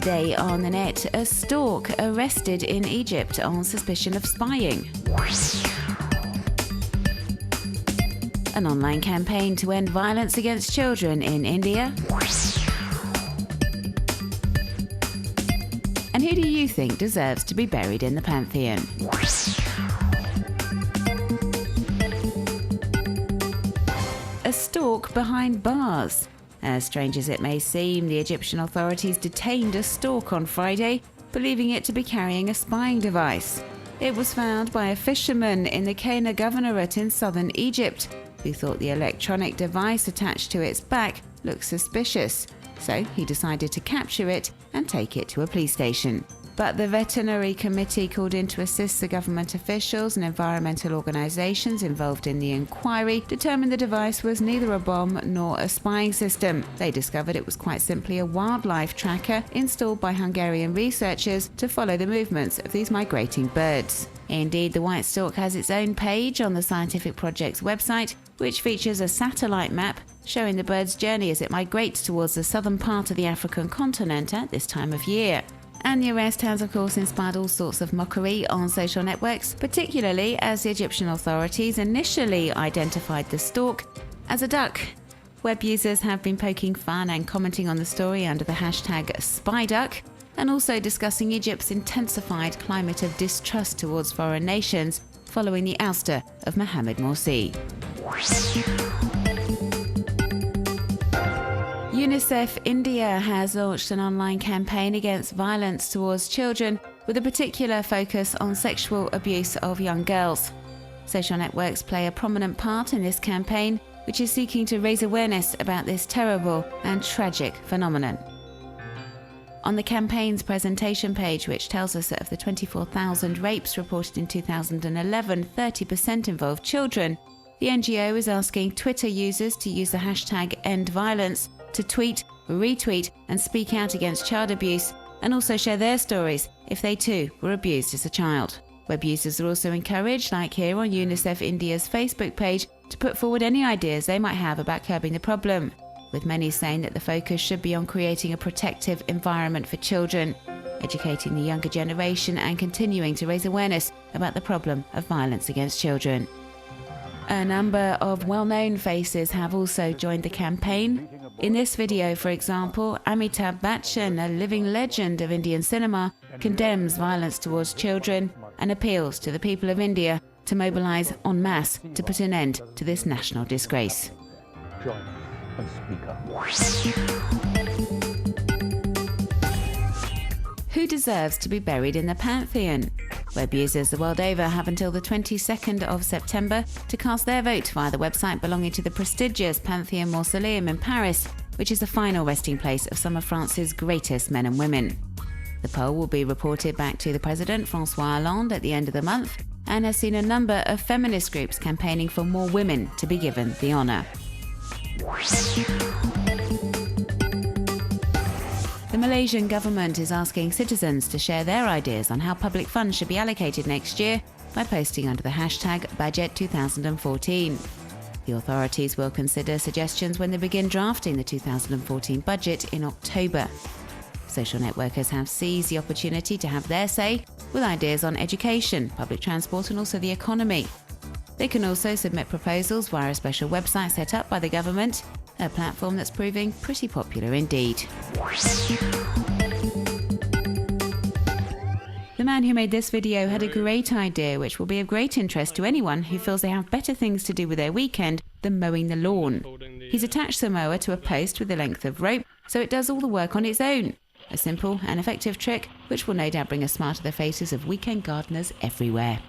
Today on the net, a stork arrested in Egypt on suspicion of spying. An online campaign to end violence against children in India. And who do you think deserves to be buried in the Pantheon? A stork behind bars. As strange as it may seem, the Egyptian authorities detained a stork on Friday, believing it to be carrying a spying device. It was found by a fisherman in the Kenya Governorate in southern Egypt, who thought the electronic device attached to its back looked suspicious. So he decided to capture it and take it to a police station. But the veterinary committee called in to assist the government officials and environmental organisations involved in the inquiry determined the device was neither a bomb nor a spying system. They discovered it was quite simply a wildlife tracker installed by Hungarian researchers to follow the movements of these migrating birds. Indeed, the white stork has its own page on the scientific project's website, which features a satellite map showing the bird's journey as it migrates towards the southern part of the African continent at this time of year. And the arrest has, of course, inspired all sorts of mockery on social networks, particularly as the Egyptian authorities initially identified the stork as a duck. Web users have been poking fun and commenting on the story under the hashtag #SpyDuck, and also discussing Egypt's intensified climate of distrust towards foreign nations following the ouster of Mohamed Morsi. UNICEF India has launched an online campaign against violence towards children with a particular focus on sexual abuse of young girls. Social networks play a prominent part in this campaign, which is seeking to raise awareness about this terrible and tragic phenomenon. On the campaign's presentation page, which tells us that of the 24,000 rapes reported in 2011, 30% involved children, the NGO is asking Twitter users to use the hashtag #EndViolence to tweet, retweet and speak out against child abuse, and also share their stories if they too were abused as a child. Web users are also encouraged, like here on UNICEF India's Facebook page, to put forward any ideas they might have about curbing the problem, with many saying that the focus should be on creating a protective environment for children, educating the younger generation and continuing to raise awareness about the problem of violence against children. A number of well-known faces have also joined the campaign. In this video, for example, Amitabh Bachchan, a living legend of Indian cinema, condemns violence towards children and appeals to the people of India to mobilise en masse to put an end to this national disgrace. Join and speak up. Who deserves to be buried in the Pantheon? Web users the world over have until the 22nd of September to cast their vote via the website belonging to the prestigious Pantheon Mausoleum in Paris, which is the final resting place of some of France's greatest men and women. The poll will be reported back to the President, François Hollande, at the end of the month, and has seen a number of feminist groups campaigning for more women to be given the honour. The Malaysian government is asking citizens to share their ideas on how public funds should be allocated next year by posting under the hashtag Budget 2014. The authorities will consider suggestions when they begin drafting the 2014 budget in October. Social networkers have seized the opportunity to have their say with ideas on education, public transport and also the economy. They can also submit proposals via a special website set up by the government, a platform that's proving pretty popular indeed. The man who made this video had a great idea which will be of great interest to anyone who feels they have better things to do with their weekend than mowing the lawn. He's attached the mower to a post with a length of rope so it does all the work on its own. A simple and effective trick which will no doubt bring a smile to the faces of weekend gardeners everywhere.